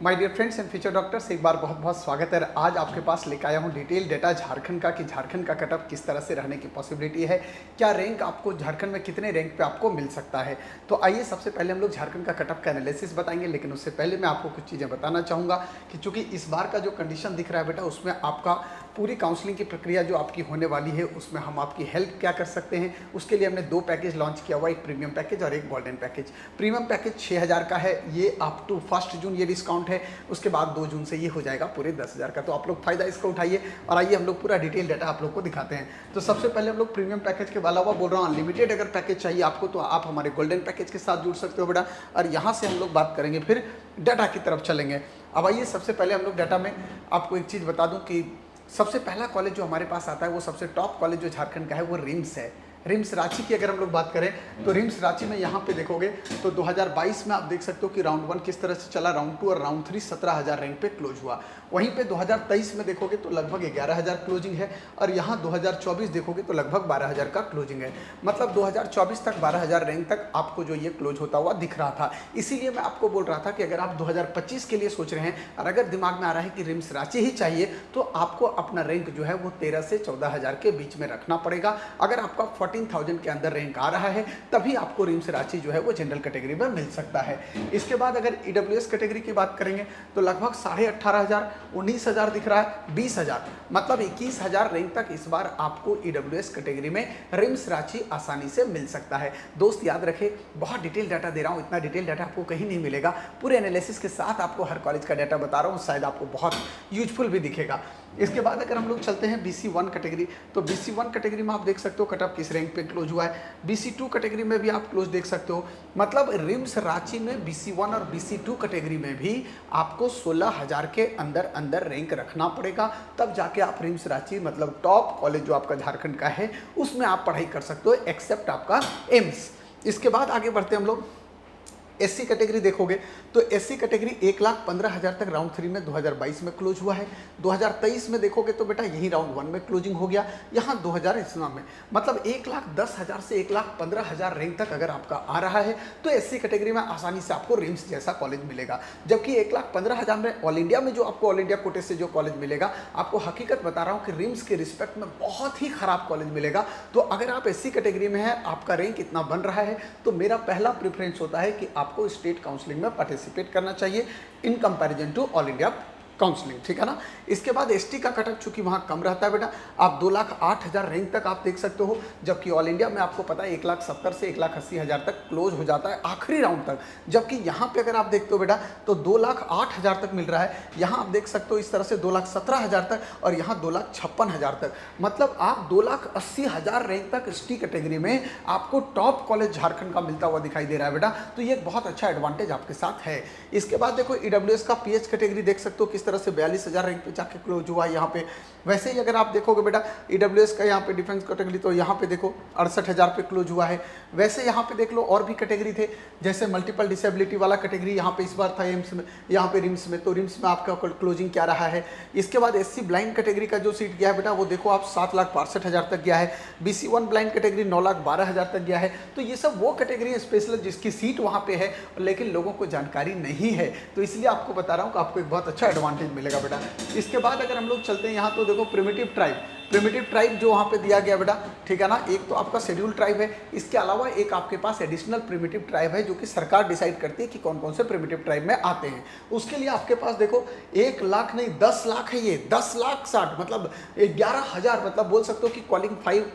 My dear friends and future doctors, एक बार बहुत बहुत स्वागत है। आज आपके पास लेकर आया हूँ डिटेल डेटा झारखंड का कि झारखंड का कटअप किस तरह से रहने की पॉसिबिलिटी है, क्या रैंक आपको झारखंड में कितने रैंक पे आपको मिल सकता है। तो आइए सबसे पहले हम लोग झारखंड का कटअप का एनालिसिस बताएंगे, लेकिन उससे पहले मैं आपको कुछ चीज़ें बताना चाहूँगा कि चूँकि इस बार का जो कंडीशन दिख रहा है बेटा, उसमें आपका पूरी काउंसलिंग की प्रक्रिया जो आपकी होने वाली है उसमें हम आपकी हेल्प क्या कर सकते हैं, उसके लिए हमने दो पैकेज लॉन्च किया हुआ, एक प्रीमियम पैकेज और एक गोल्डन पैकेज। प्रीमियम पैकेज 6000 का है, ये अप टू 1 जून ये डिस्काउंट है, उसके बाद 2 जून से ये हो जाएगा पूरे 10,000 का। तो आप लोग फायदा इसका उठाइए और आइए हम लोग पूरा डिटेल डाटा आप लोग को दिखाते हैं। तो सबसे पहले हम लोग प्रीमियम पैकेज के अलावा बोल रहा हूँ, अनलिमिटेड अगर पैकेज चाहिए आपको तो आप हमारे गोल्डन पैकेज के साथ जुड़ सकते हो बेटा। और यहाँ से हम लोग बात करेंगे, फिर डाटा की तरफ चलेंगे। अब आइए सबसे पहले हम लोग डाटा में आपको एक चीज़ बता दूँ कि सबसे पहला कॉलेज जो हमारे पास आता है वो सबसे टॉप कॉलेज जो झारखंड का है वो रिम्स है। रिम्स रांची की अगर हम लोग बात करें तो रिम्स रांची में यहाँ पे देखोगे तो 2022 में आप देख सकते हो कि राउंड 1 किस तरह से चला, राउंड 2 और राउंड 3 17,000 रैंक पे क्लोज हुआ। वहीं पे 2023 में देखोगे तो लगभग 11,000 क्लोजिंग है और यहाँ 2024 देखोगे तो लगभग 12,000 का क्लोजिंग है। मतलब 2024 तक 12,000 रैंक तक आपको जो ये क्लोज होता हुआ दिख रहा था। इसीलिए मैं आपको बोल रहा था कि अगर आप 2025 के लिए सोच रहे हैं और अगर दिमाग में आ रहा है कि रिम्स रांची ही चाहिए तो आपको अपना रैंक जो है वो 13 से 14,000 के बीच में रखना पड़ेगा। अगर आपका 14,000 के अंदर रैंक आ रहा है तभी आपको रिम्स रांची जो है वो जनरल कैटेगरी में मिल सकता है। इसके बाद अगर ईडब्ल्यूएस कैटेगरी की बात करेंगे तो लगभग 18,500 19,000 दिख रहा है, 20,000 मतलब 21,000 रैंक तक इस बार आपको ईडब्ल्यूएस कैटेगरी में रिम्स रांची आसानी से मिल सकता है। दोस्त याद रखें, बहुत डिटेल डाटा दे रहा हूँ, इतना डिटेल डाटा आपको कहीं नहीं मिलेगा। पूरे एनालिसिस के साथ आपको हर कॉलेज का डाटा बता रहा हूँ, शायद आपको बहुत यूजफुल भी दिखेगा। इसके बाद अगर हम लोग चलते हैं BC1 कैटेगरी, तो BC1 कैटेगरी में आप देख सकते हो कटअप किस रैंक पे क्लोज हुआ है। BC2 कैटेगरी में भी आप क्लोज देख सकते हो। मतलब रिम्स रांची में BC1 और BC2 कैटेगरी में भी आपको 16,000 के अंदर अंदर रैंक रखना पड़ेगा, तब जाके आप रिम्स रांची मतलब टॉप कॉलेज जो आपका झारखंड का है उसमें आप पढ़ाई कर सकते हो, एक्सेप्ट आपका एम्स। इसके बाद आगे बढ़ते हम लोग एससी कैटेगरी देखोगे तो एससी कैटेगरी 1,15,000 तक राउंड 3 में 2022 में क्लोज हुआ है। 2023 में देखोगे तो बेटा यही राउंड 1 में क्लोजिंग हो गया, यहाँ 2000 में मतलब 1,10,000 से 1,15,000 रैंक तक अगर आपका आ रहा है तो एससी कैटेगरी में आसानी से आपको रिम्स जैसा कॉलेज मिलेगा। जबकि 1,15,000 में ऑल इंडिया में जो आपको ऑल इंडिया कोटे से जो कॉलेज मिलेगा, आपको हकीकत बता रहा हूँ कि रिम्स के रिस्पेक्ट में बहुत ही खराब कॉलेज मिलेगा। तो अगर आप एससी कैटेगरी में है, आपका रैंक इतना बन रहा है, तो मेरा पहला प्रेफरेंस होता है कि आपको स्टेट काउंसलिंग में पार्टिसिपेट करना चाहिए in comparison to all India counselling, ठीक है ना। इसके बाद एसटी का कटअप चूंकि वहाँ कम रहता है बेटा, आप 2,08,000 रैंक तक आप देख सकते हो, जबकि ऑल इंडिया में आपको पता है 1,70,000 से 1,80,000 तक क्लोज हो जाता है आखिरी राउंड तक। जबकि यहाँ पे अगर आप देखते हो बेटा तो 2,08,000 तक मिल रहा है, यहाँ आप देख सकते हो इस तरह से 2,17,000 तक और यहाँ 2,56,000 तक। मतलब आप 2,80,000 रैंक तक एसटी कैटेगरी में आपको टॉप कॉलेज झारखंड का मिलता हुआ दिखाई दे रहा है बेटा, तो ये एक बहुत अच्छा एडवांटेज आपके साथ है। इसके बाद देखो ईडब्ल्यूएस का पीएच कैटेगरी देख सकते हो किस तरह से 42,000 रैंक पे जाके क्लोज हुआ है यहाँ पे। वैसे ही अगर आप देखोगे बेटा ईडब्ल्यूएस का यहाँ पे डिफेंस कैटेगरी, तो यहाँ पे देखो 68,000 पे क्लोज हुआ है। वैसे यहाँ पे देख लो और भी कैटेगरी थे, जैसे मल्टीपल डिसेबिलिटी वाला कैटेगरी यहाँ पे इस बार था एम्स में, यहाँ पे रिम्स में, तो रिम्स में आपका क्लोजिंग क्या रहा है। इसके बाद एससी ब्लाइंड कैटेगरी का जो सीट गया है बेटा वो देखो आप 7,62,000 तक गया है। BC1 ब्लाइंड कैटेगरी 9,12,000 तक गया है। तो ये सब वो कैटेगरी स्पेशल जिसकी सीट वहाँ पे है लेकिन लोगों को जानकारी नहीं है, तो इसलिए आपको बता रहा हूँ कि आपको एक बहुत अच्छा एडवांटेज मिलेगा बेटा। इसके बाद अगर हम लोग चलते हैं यहाँ तो देखो प्रिमिटिव ट्राइब जो वहाँ पे दिया गया बेटा, ठीक है ना। एक तो आपका शेड्यूल ट्राइब है, इसके अलावा एक आपके पास एडिशनल प्रिमिटिव ट्राइब है जो कि सरकार डिसाइड करती है कि कौन कौन से प्रिमिटिव ट्राइब में आते हैं। उसके लिए आपके पास देखो 1 लाख नहीं 10 लाख है, ये 10,60,000 मतलब 11,000, मतलब बोल सकते हो कि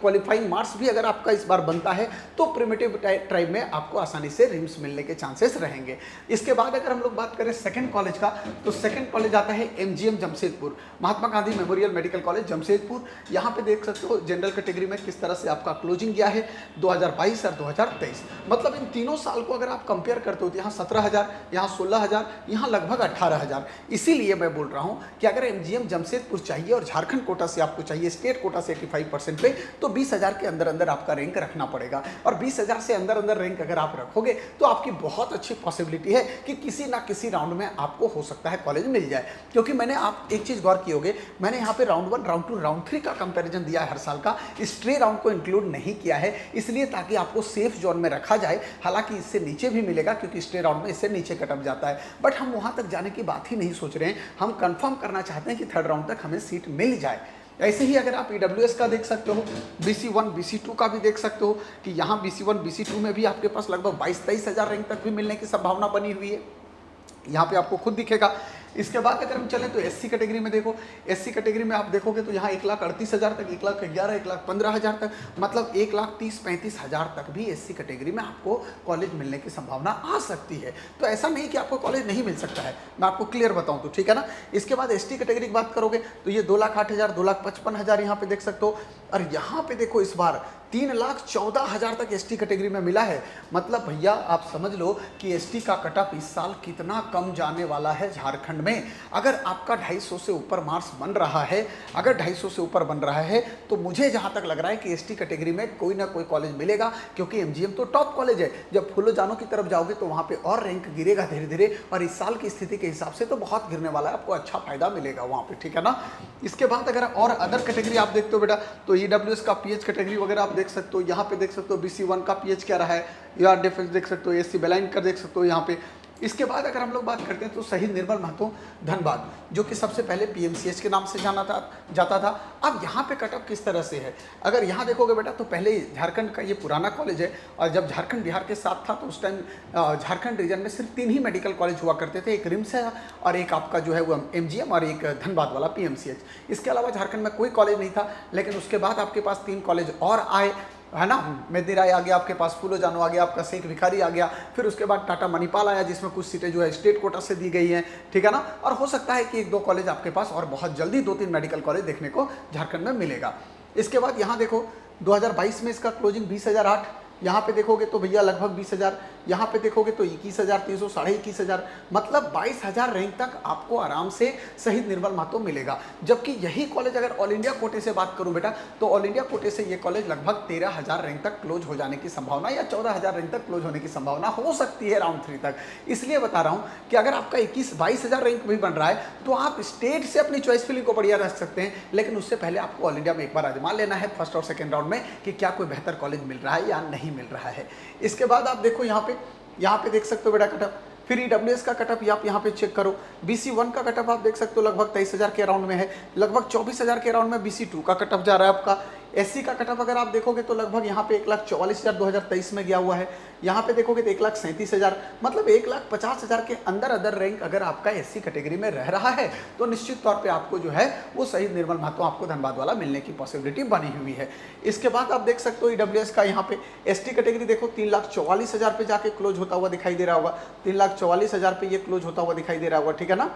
क्वालिफाइंग मार्क्स भी अगर आपका इस बार बनता है तो प्रिमिटिव ट्राइब में आपको आसानी से रिम्स मिलने के चांसेस रहेंगे। इसके बाद अगर हम लोग बात करें सेकेंड कॉलेज का, तो सेकेंड कॉलेज आता है MGM Jamshedpur, Mahatma Gandhi memorial medical college Jamshedpur. यहाँ पे देख सकते हो जनरल कैटेगरी में किस तरह से आपका क्लोजिंग गया है 2022 और 2023। मतलब इन तीनों साल को अगर आप कंपेयर करते हो तो यहाँ 17,000, यहाँ 16,000, यहाँ लगभग 18,000। इसीलिए मैं बोल रहा हूँ कि अगर MGM जमशेदपुर चाहिए और झारखंड कोटा से आपको चाहिए स्टेट कोटा से 85% पे, तो 20,000 के अंदर अंदर आपका रैंक रखना पड़ेगा। और 20,000 से अंदर अंदर रैंक अगर आप रखोगे तो आपकी बहुत अच्छी पॉसिबिलिटी है कि किसी ना किसी राउंड में आपको हो सकता है कॉलेज मिल जाए। क्योंकि मैंने आप एक चीज़ गौर की होगी, मैंने यहाँ पे राउंड 1, राउंड 2, राउंड 3 का का कंपैरिजन दिया है हर साल का, स्ट्रे राउंड को इंक्लूड नहीं किया है, इसलिए ताकि आपको सेफ जोन में रखा जाए। हालांकि इससे नीचे भी मिलेगा क्योंकि स्ट्रे राउंड में इससे नीचे कटअप जाता है, बट हम वहां तक जाने की बात ही नहीं सोच रहे हैं। हम कंफर्म करना चाहते हैं कि थर्ड राउंड तक हमें सीट मिल जाए। ऐसे ही अगर आप ईडब्ल्यूएस का देख सकते हो, BC1 BC2 का भी देख सकते हो कि यहाँ BC1 BC2 में भी आपके पास लगभग 22-23 हज़ार रैंक तक भी मिलने की संभावना बनी हुई है, यहाँ पे आपको खुद दिखेगा। इसके बाद अगर हम चलें तो एससी कैटेगरी में देखो, एससी कैटेगरी में आप देखोगे तो यहाँ 1,38,000 तक, 1,11,000, 1,15,000 तक, मतलब 1,30,35,000 तक भी एससी कैटेगरी में आपको कॉलेज मिलने की संभावना आ सकती है। तो ऐसा नहीं कि आपको कॉलेज नहीं मिल सकता है, मैं आपको क्लियर बताऊं तो, ठीक है ना। इसके बाद एसटी कैटेगरी की बात करोगे तो ये 2,08,000, 2,55,000 यहाँ पे देख सकते हो। और यहाँ पे देखो इस बार 3,14,000 तक एसटी कैटेगरी में मिला है। मतलब भैया आप समझ लो कि एसटी का कटअप इस साल कितना कम जाने वाला है झारखंड में। अगर आपका 250 से ऊपर मार्क्स बन रहा है, अगर 250 से ऊपर बन रहा है, तो मुझे जहाँ तक लग रहा है कि एसटी कैटेगरी में कोई ना कोई कॉलेज मिलेगा, क्योंकि एमजीएम तो टॉप कॉलेज है। जब फूलो जानो की तरफ जाओगे तो वहाँ पे और रैंक गिरेगा धीरे धीरे, और इस साल की स्थिति के हिसाब से तो बहुत गिरने वाला है, आपको अच्छा फायदा मिलेगा वहाँ पे, ठीक है ना। इसके बाद अगर और अदर कैटेगरी आप देखते हो बेटा, तो ईडब्ल्यूएस का पीएच कैटेगरी वगैरह आप देख सकते हो। यहाँ पे देख सकते हो BC1 का पीएच क्या रहा है, यूआर डिफेंस देख सकते हो, एससी बेलाइन का देख सकते हो यहाँ पे। इसके बाद अगर हम लोग बात करते हैं तो शहीद निर्मल महतो धनबाद, जो कि सबसे पहले पीएमसीएच के नाम से जाता था। अब यहाँ पे कटअप किस तरह से है, अगर यहाँ देखोगे बेटा तो पहले झारखंड का ये पुराना कॉलेज है, और जब झारखंड बिहार के साथ था तो उस टाइम झारखंड रीजन में सिर्फ 3 ही मेडिकल कॉलेज हुआ करते थे, एक रिम्स है और एक आपका जो है वो एमजीएम और एक धनबाद वाला पीएमसीएच। इसके अलावा झारखंड में कोई कॉलेज नहीं था। लेकिन उसके बाद आपके पास 3 कॉलेज और आए, है ना। मेदिनी राय आ गया आपके पास, फूलो जानो आ गया आपका, शेख भिखारी आ गया, फिर उसके बाद टाटा मणिपाल आया जिसमें कुछ सीटें जो है स्टेट कोटा से दी गई हैं, ठीक है ना। और हो सकता है कि 1-2 कॉलेज आपके पास और बहुत जल्दी 2-3 मेडिकल कॉलेज देखने को झारखंड में मिलेगा। इसके बाद यहाँ देखो 2022 में इसका क्लोजिंग 20,008, यहाँ पे देखोगे तो भैया लगभग 20,000, यहाँ पे देखोगे तो 21,300, 21,500, मतलब 22,000 रैंक तक आपको आराम से शहीद निर्मल महतो मिलेगा। जबकि यही कॉलेज अगर ऑल इंडिया कोटे से बात करूं बेटा, तो ऑल इंडिया कोटे से ये कॉलेज लगभग 13,000 रैंक तक क्लोज हो जाने की संभावना, या 14,000 रैंक तक क्लोज होने की संभावना हो सकती है राउंड 3 तक। इसलिए बता रहा हूँ कि अगर आपका 21-22,000 रैंक भी बन रहा है तो आप स्टेट से अपनी चॉइस फिलिंग को बढ़िया रख सकते हैं, लेकिन उससे पहले आपको ऑल इंडिया में एक बार आजमा लेना है फर्स्ट और सेकेंड राउंड में कि क्या कोई बेहतर कॉलेज मिल रहा है या नहीं मिल रहा है। इसके बाद आप देखो यहाँ पे देख सकते हो बेटा कटअप, फिर ईडब्ल्यूएस का कटअप आप यहाँ पे चेक करो। BC1 का कटअप आप देख सकते हो लगभग 23,000 के अराउंड में है, लगभग 24,000 के अराउंड में BC2 का कटअप जा रहा है आपका। एससी का कटअप अगर आप देखोगे तो लगभग यहाँ पे 1,44,000 2023 में गया हुआ है, यहाँ पे देखोगे तो 1,37,000, मतलब 1,50,000 के अंदर अदर रैंक अगर आपका एससी कैटेगरी में रह रहा है तो निश्चित तौर पे आपको जो है वो शहीद निर्मल महतो आपको धनबाद वाला मिलने की पॉसिबिलिटी बनी हुई है। इसके बाद आप देख सकते हो ईडब्ल्यूएस का यहाँ पे एसटी कैटेगरी देखो 3,44,000 पे जाके क्लोज होता हुआ दिखाई दे रहा होगा, 3,44,000 पे ये क्लोज होता हुआ दिखाई दे रहा होगा, ठीक है ना।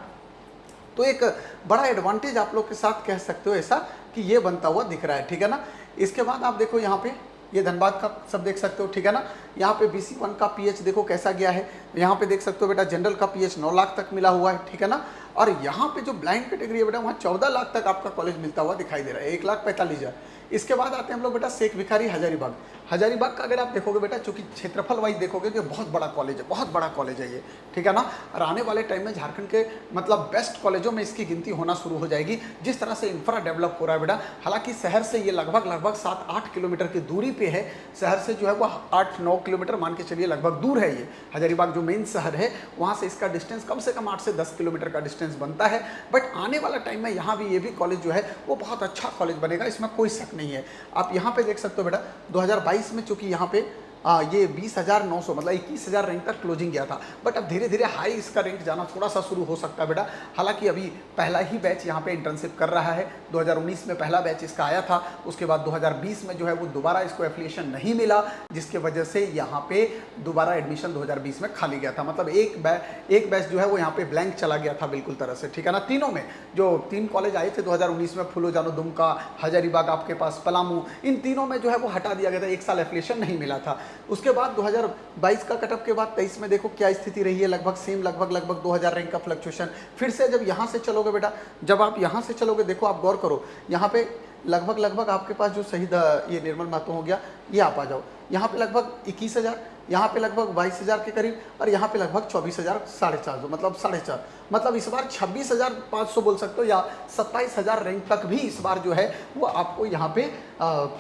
तो एक बड़ा एडवांटेज आप लोग के साथ कह सकते हो ऐसा कि ये बनता हुआ दिख रहा है, ठीक है ना। इसके बाद आप देखो यहाँ पे ये धनबाद का सब देख सकते हो, ठीक है ना। यहाँ पे BC1 का पीएच देखो कैसा गया है, यहाँ पे देख सकते हो बेटा जनरल का पीएच 9 लाख तक मिला हुआ है, ठीक है ना। और यहाँ पे जो ब्लाइंड कैटेगरी है बेटा वहाँ 14 लाख तक आपका कॉलेज मिलता हुआ दिखाई दे रहा है, 1,45,000। इसके बाद आते हैं हम लोग बेटा शेख भिखारी हजारीबाग। हजारीबाग का अगर आप देखोगे बेटा, चूंकि क्षेत्रफल वाइज देखोगे तो बहुत बड़ा कॉलेज है, बहुत बड़ा कॉलेज है ये, ठीक है ना। और आने वाले टाइम में झारखंड के मतलब बेस्ट कॉलेजों में इसकी गिनती होना शुरू हो जाएगी, जिस तरह से इंफ्रा डेवलप हो रहा है बेटा। हालांकि शहर से ये लगभग 7-8 किलोमीटर की दूरी पे है, शहर से जो है वो 8-9 किलोमीटर मान के चलिए लगभग दूर है ये हजारीबाग जो मेन शहर है, वहाँ से इसका डिस्टेंस कम से कम 8 से 10 किलोमीटर का डिस्टेंस बनता है। बट आने वाला टाइम में यहाँ भी ये भी कॉलेज जो है वो बहुत अच्छा कॉलेज बनेगा, इसमें कोई शक नहीं है। आप यहाँ पे देख सकते हो बेटा 2022 में चूंकि यहाँ पे ये 20,900 मतलब 21,000 रैंक तक क्लोजिंग गया था, बट अब धीरे धीरे हाई इसका रैंक जाना थोड़ा सा शुरू हो सकता है बेटा। हालांकि अभी पहला ही बैच यहाँ पे इंटर्नशिप कर रहा है, 2019 में पहला बैच इसका आया था, उसके बाद 2020 में जो है वो दोबारा इसको एफिलिएशन नहीं मिला, जिसके वजह से यहाँ पे दोबारा एडमिशन 2020 में खाली गया था। मतलब एक बैच जो है वो यहाँ पे ब्लैंक चला गया था बिल्कुल तरह से, ठीक है ना। तीनों में जो 3 कॉलेज आए थे 2019 में, फूलो जानो, दुमका, हजारीबाग आपके पास पलामू, इन तीनों में जो है वो हटा दिया गया था, 1 साल एफिलिएशन नहीं मिला था। उसके बाद 2022 का कटअप के बाद 23 में देखो क्या स्थिति रही है, लगभग सेम, लगभग 2,000 रैंक का फ्लक्चुएशन। फिर से जब यहाँ से चलोगे बेटा, जब आप यहाँ से चलोगे, देखो आप गौर करो, यहाँ पे लगभग आपके पास जो शहीद ये निर्मल महतो हो गया, ये आप आ जाओ, यहाँ पे लगभग 21,000, यहाँ पे लगभग 22,000 के करीब, और यहाँ पे लगभग 24,000 450, मतलब 4.5, मतलब इस बार 26,500 बोल सकते हो, या 27,000 रैंक तक भी इस बार जो है वो आपको यहाँ पे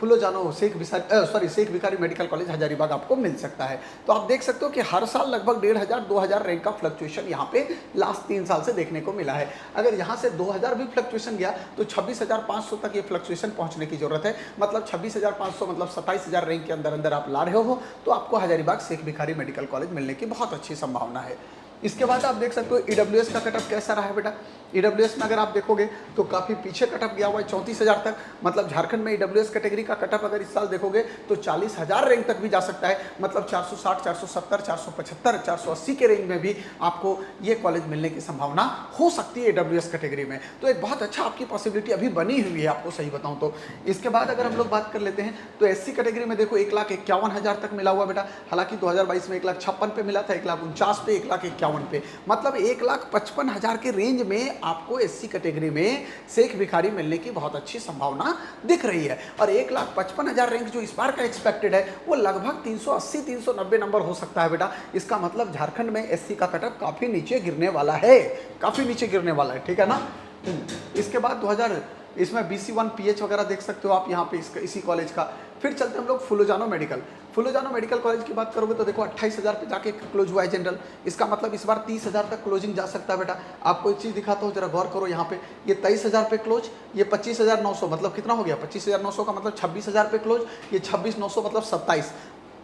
फुलो जानो शेख भिखारी मेडिकल कॉलेज हजारीबाग आपको मिल सकता है। तो आप देख सकते हो कि हर साल लगभग 1,500-2,000 रैंक का फ्लक्चुएशन यहाँ पे लास्ट 3 साल से देखने को मिला है। अगर यहाँ से 2,000 भी फ्लक्चुएशन गया तो 26,500 तक ये फ्लक्चुएशन पहुँचने की जरूरत है, मतलब 26,500 मतलब 27,000 रैंक के अंदर अंदर आप ला रहे हो तो आपको हजारीबाग शेख भिखारी मेडिकल कॉलेज मिलने की बहुत अच्छी संभावना है। इसके बाद आप देख सकते हो ईडब्ल्यूएस का कटअप कैसा रहा है बेटा। ईडब्ल्यूएस में अगर आप देखोगे तो काफ़ी पीछे कटअप गया हुआ है 34,000 तक, मतलब झारखंड में ईडब्ल्यूएस कैटेगरी का कटअप अगर इस साल देखोगे तो 40,000 रैंक तक भी जा सकता है, मतलब 460, 470, 475, 480 के रेंज में भी आपको ये कॉलेज मिलने की संभावना हो सकती है ईडब्ल्यूएस कैटेगरी में। तो एक बहुत अच्छा आपकी पॉसिबिलिटी अभी बनी हुई है, आपको सही बताऊँ तो। इसके बाद अगर हम लोग बात कर लेते हैं तो एससी कैटेगरी में देखो 1,51,000 तक मिला हुआ बेटा, हालांकि 2022 में 1,56,000 पे मिला था, 1,49,000 पे, 1,51,000 पे, मतलब 1,55,000 के रेंज में आपको एससी कैटेगरी में शेख भिखारी मिलने की बहुत अच्छी संभावना दिख रही है। और 1,55,000 रैंक जो इस बार का एक्सपेक्टेड है वो लगभग 380-390 नंबर हो सकता है बेटा। इसका मतलब झारखंड में एससी का कटअप काफी नीचे गिरने वाला है, काफी नीचे गिरने वाला है, ठीक है ना। इसके बाद 2000 इसमें BC1 PH वगैरह देख सकते हो आप यहाँ पे इसी कॉलेज का। फिर चलते हम लोग फुलोजानो मेडिकल। फुलोजानो मेडिकल कॉलेज की बात करोगे तो देखो 28,000 पे जाके क्लोज हुआ है जनरल, इसका मतलब इस बार 30,000 तक क्लोजिंग जा सकता है बेटा। आपको एक चीज़ दिखाता हूँ, जरा गौर करो यहाँ पे, ये 23,000 पे क्लोज, ये 25,900, मतलब कितना हो गया 25,900 का मतलब 26,000 पे क्लोज, ये 26,900 मतलब 27,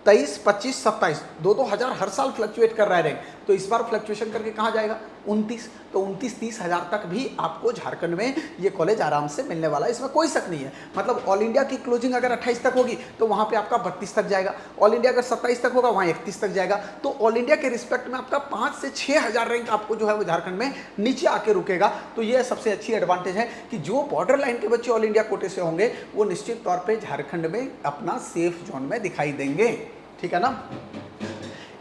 23, 25, 27, 2-2 हज़ार हर साल फ्लक्चुएट कर रहा है रैंक। तो इस बार फ्लक्चुएशन करके कहाँ जाएगा 29, तो 29-30 हज़ार तक भी आपको झारखंड में ये कॉलेज आराम से मिलने वाला है, इसमें कोई शक नहीं है। मतलब ऑल इंडिया की क्लोजिंग अगर 28 तक होगी तो वहाँ पे आपका 32 तक जाएगा, ऑल इंडिया अगर 27 तक होगा वहाँ 31 तक जाएगा। तो ऑल इंडिया के रिस्पेक्ट में आपका 5 से 6 हज़ार रैंक आपको जो है वो झारखंड में नीचे आके रुकेगा। तो ये सबसे अच्छी एडवांटेज है कि जो बॉर्डर लाइन के बच्चे ऑल इंडिया कोटे से होंगे वो निश्चित तौर पर झारखंड में अपना सेफ जोन में दिखाई देंगे, ठीक है ना।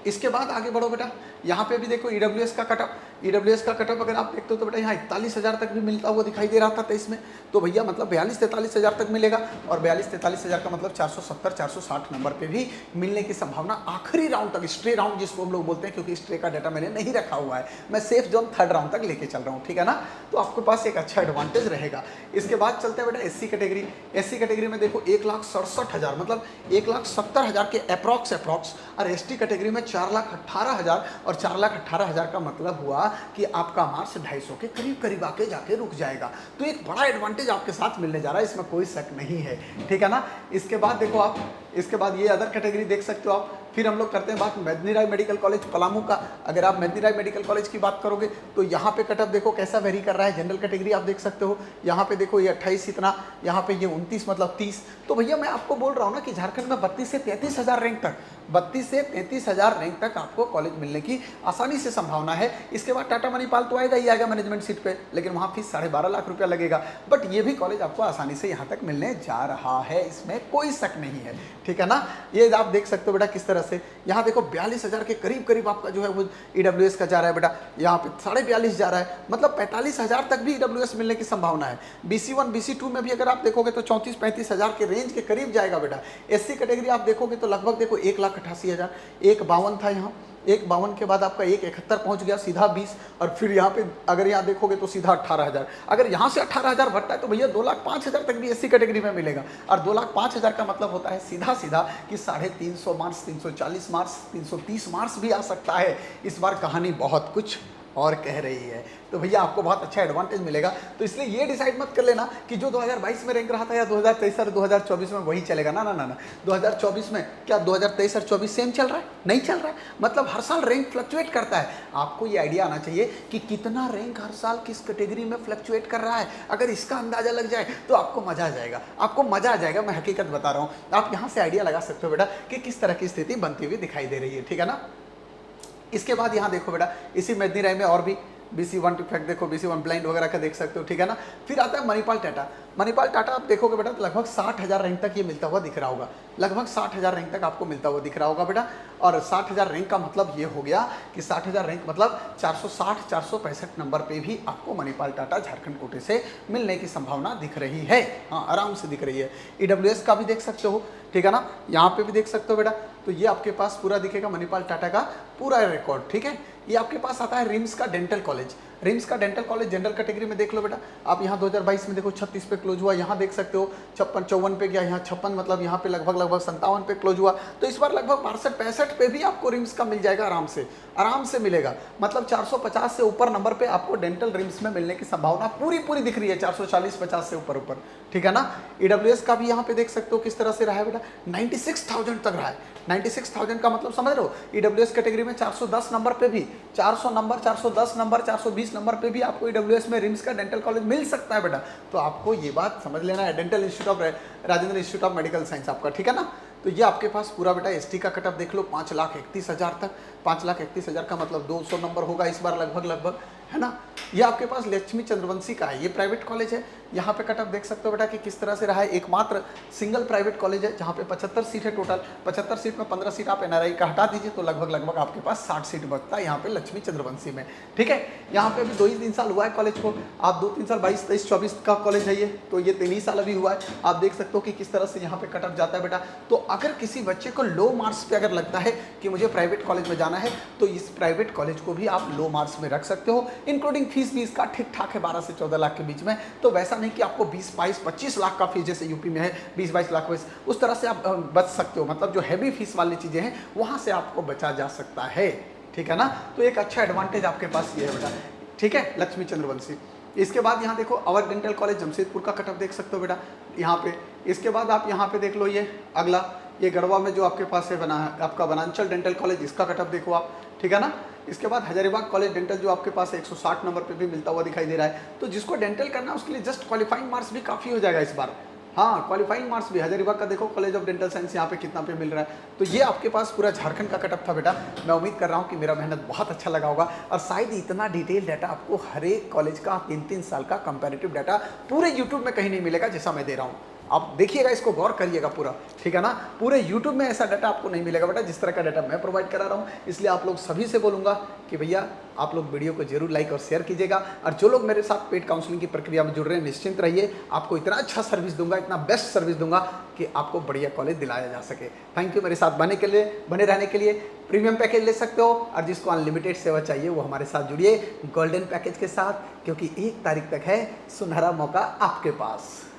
इसके बाद आगे बढ़ो बेटा, यहाँ पे भी देखो ईडब्ल्यूएस का कटअप अगर आप देखते हो तो बेटा यहाँ 41,000 तक भी मिलता हुआ दिखाई दे रहा था 23 में, तो भैया मतलब 42-43 हज़ार तक मिलेगा, और 42-43 हज़ार का मतलब 470-460 नंबर पे भी मिलने की संभावना आखिरी राउंड तक, स्ट्रे राउंड जिसको हम लोग बोलते हैं, क्योंकि स्ट्रे का डाटा मैंने नहीं रखा हुआ है, मैं सेफ जोन 3rd राउंड तक लेके चल रहा हूँ, ठीक है ना। तो आपके पास एक अच्छा एडवांटेज रहेगा। इसके बाद चलते हैं बेटा एससी कैटेगरी में देखो 1,67,000 मतलब 1,70,000 के अप्रॉक्स, और एसटी कैटेगरी में 4,18,000, और 4,18,000 का मतलब हुआ कि आपका मार्क्स 250 के करीब आके जाके रुक जाएगा। तो एक बड़ा एडवांटेज आपके साथ मिलने जा रहा है, इसमें कोई शक नहीं है, ठीक है ना। इसके बाद देखो आप, इसके बाद ये अदर कैटेगरी देख सकते हो आप। फिर हम लोग करते हैं बात मेदिनी राय मेडिकल कॉलेज पलामू का। अगर आप मेदिनी राय मेडिकल कॉलेज की बात करोगे तो यहाँ पे कटअप देखो कैसा वेरी कर रहा है। जनरल कैटेगरी आप देख सकते हो, यहाँ पे देखो ये 28 इतना, यहाँ पे ये 29 मतलब 30। तो भैया मैं आपको बोल रहा हूँ ना कि झारखंड में 32 से 33 हज़ार रैंक तक, 32 से 33 हज़ार रैंक तक आपको कॉलेज मिलने की आसानी से संभावना है। इसके बाद टाटा मणिपाल तो आएगा ही आएगा मैनेजमेंट सीट पे, लेकिन वहाँ फीस 12.5 लाख रुपया लगेगा, बट ये भी कॉलेज आपको आसानी से यहाँ तक मिलने जा रहा है, इसमें कोई शक नहीं है, ठीक है ना। ये आप देख सकते हो बेटा किस तरह से, यहाँ देखो 42,000 के करीब आपका जो है वो ईडब्ल्यूएस का जा रहा है बेटा, यहाँ पे 42.5 जा रहा है, मतलब 45,000 तक भी ईडब्ल्यूएस मिलने की संभावना है। BC1 BC2 में भी अगर आप देखोगे तो 34-35 हज़ार के रेंज के करीब जाएगा बेटा। एससी कैटेगरी आप देखोगे तो लगभग देखो 1,88,000, 1,52 था यहाँ, 1,52 के बाद आपका 1,71 पहुंच गया सीधा 20, और फिर यहाँ पे अगर यहाँ देखोगे तो सीधा 18,000। अगर यहाँ से 18,000 बढ़ता है तो भैया 2,05,000 तक भी एससी कैटेगरी में मिलेगा, और 2,05,000 का मतलब होता है सीधा कि 350 मार्क्स, 340 मार्क्स, 330 मार्क्स भी आ सकता है। इस बार कहानी बहुत कुछ और कह रही है, तो भैया आपको बहुत अच्छा एडवांटेज मिलेगा। तो इसलिए ये डिसाइड मत कर लेना कि जो 2022 में रैंक रहा था या 2023 और 2024 में वही चलेगा, ना। 2024 में क्या 2023 और 24 सेम चल रहा है? नहीं चल रहा है, मतलब हर साल रैंक फ्लक्चुएट करता है। आपको ये आइडिया आना चाहिए कि कितना रैंक हर साल किस कैटेगरी में फ्लक्चुएट कर रहा है। अगर इसका अंदाजा लग जाए तो आपको मजा आ जाएगा, मैं हकीकत बता रहा हूँ। आप यहाँ से आइडिया लगा सकते हो बेटा कि किस तरह की स्थिति बनती हुई दिखाई दे रही है, ठीक है ना। इसके बाद यहाँ देखो बेटा, इसी मेदिनी राय में और भी BC1 इफेक्ट देखो, BC1 ब्लाइंड वगैरह का देख सकते हो, ठीक है ना। फिर आता है मणिपाल टाटा आप देखोगे बेटा तो लगभग 60,000 रैंक तक ये मिलता हुआ दिख रहा होगा, लगभग 60,000 रैंक तक आपको मिलता हुआ दिख रहा होगा बेटा। और 60,000 रैंक का मतलब ये हो गया कि 60,000 रैंक मतलब 460-465 नंबर पे भी आपको मणिपाल टाटा झारखंड कोटे से मिलने की संभावना दिख रही है, हाँ आराम से दिख रही है। ईडब्ल्यूएस का भी देख सकते हो ठीक है ना। यहाँ पे भी देख सकते हो बेटा, तो ये आपके पास पूरा दिखेगा मणिपाल टाटा का पूरा रिकॉर्ड, ठीक है। ये आपके पास आता है रिम्स का डेंटल कॉलेज। रिम्स का डेंटल कॉलेज जनरल कैटेगरी में देख लो बेटा, आप यहाँ 2022 में देखो 36 पे क्लोज हुआ, यहाँ देख सकते हो 56 54 पे गया, यहाँ 56, मतलब यहाँ पे लगभग 57 पे क्लोज हुआ। तो इस बार लगभग 62 65 पे भी आपको रिम्स का मिल जाएगा, आराम से मिलेगा। मतलब 450 से ऊपर नंबर पे आपको डेंटल रिम्स में मिलने की संभावना पूरी दिख रही है, 440 50 से ऊपर, ठीक है ना। ईडब्ल्यूएस का भी यहाँ पे देख सकते हो किस तरह से रहा है बेटा, 96,000 तक रहा है। 96,000 का मतलब समझ रहे हो, ईडब्ल्यूएस कैटेगरी में 410 नंबर पे भी, 400 नंबर, 410 नंबर, 420 नंबर पे भी आपको ईडब्ल्यूएस में रिम्स का डेंटल कॉलेज मिल सकता है बेटा। तो आपको ये बात समझ लेना है, dental institute of Rajendra institute of medical science आपका, ठीक है ना। तो ये आपके पास पूरा बेटा एसटी का कटअप देख लो, 5,31,000 तक। 5,31,000 का मतलब 200 नंबर होगा इस बार लगभग, है ना। ये आपके पास लक्ष्मी चंद्रवंशी का है, ये प्राइवेट कॉलेज है। यहाँ पे कटअप देख सकते हो बेटा कि किस तरह से रहा है। एकमात्र सिंगल प्राइवेट कॉलेज है जहाँ पे 75 सीट है टोटल। 75 सीट में 15 सीट आप एनआरआई का हटा दीजिए तो लगभग आपके पास 60 सीट बचता है यहाँ पे लक्ष्मी चंद्रवंशी में, ठीक है। यहाँ पे अभी 2 ही 3 साल हुआ है कॉलेज को, आप 2-3 साल 22 23 24 का कॉलेज है ये, तो ये 3 ही साल अभी हुआ है। आप देख सकते हो कि किस तरह से यहाँ पे कटअप जाता है बेटा। तो अगर किसी बच्चे को लो मार्क्स पे अगर लगता है कि मुझे प्राइवेट कॉलेज में जाना है, तो इस प्राइवेट कॉलेज को भी आप लो मार्क्स में रख सकते हो। इंक्लूडिंग फीस भी इसका ठीक ठाक है, 12 से 14 लाख के बीच में। तो वैसा नहीं कि आपको 20 22 25 लाख का फीस जैसे यूपी में है 20-22 लाख फीस, उस तरह से आप बच सकते हो। मतलब जो हैवी फीस वाली चीजें हैं वहां से आपको बचा जा सकता है, ठीक है ना। तो एक अच्छा एडवांटेज आपके पास ये है बेटा, ठीक है, लक्ष्मी चंद्रवंशी। इसके बाद यहाँ देखो अवर डेंटल कॉलेज जमशेदपुर का कटअप देख सकते हो बेटा यहाँ पे। इसके बाद आप यहाँ पे देख लो ये अगला, ये गढ़वा में जो आपके पास है बना आपका वनांचल डेंटल कॉलेज, इसका कटअप देखो आप, ठीक है ना। इसके बाद हजारीबाग कॉलेज डेंटल जो आपके पास 160 नंबर पे भी मिलता हुआ दिखाई दे रहा है। तो जिसको डेंटल करना है उसके लिए जस्ट क्वालिफाइंग मार्क्स भी काफ़ी हो जाएगा इस बार। हाँ, क्वालिफाइंग मार्क्स भी हजारीबाग का देखो, कॉलेज ऑफ डेंटल साइंस यहाँ पे कितना पे मिल रहा है। तो ये आपके पास पूरा झारखंड का कटअप था बेटा। मैं उम्मीद कर रहा हूँ कि मेरा मेहनत बहुत अच्छा लगा होगा, और शायद इतना डिटेल डाटा आपको हर एक कॉलेज का 3-3 साल का कंपैरेटिव डाटा पूरे यूट्यूब में कहीं नहीं मिलेगा जैसा मैं दे रहा हूँ। आप देखिएगा, इसको गौर करिएगा पूरा, ठीक है ना। पूरे यूट्यूब में ऐसा डाटा आपको नहीं मिलेगा बेटा जिस तरह का डाटा मैं प्रोवाइड करा रहा हूँ। इसलिए आप लोग सभी से बोलूँगा कि भैया आप लोग वीडियो को जरूर लाइक और शेयर कीजिएगा। और जो लोग मेरे साथ पेड काउंसलिंग की प्रक्रिया में जुड़ रहे हैं, निश्चिंत रहिए, आपको इतना अच्छा सर्विस दूंगा, इतना बेस्ट सर्विस दूंगा कि आपको बढ़िया कॉलेज दिलाया जा सके। थैंक यू मेरे साथ बने रहने के लिए। प्रीमियम पैकेज ले सकते हो, और जिसको अनलिमिटेड सेवा चाहिए वो हमारे साथ जुड़िए गोल्डन पैकेज के साथ, क्योंकि 1 तारीख तक है सुनहरा मौका आपके पास।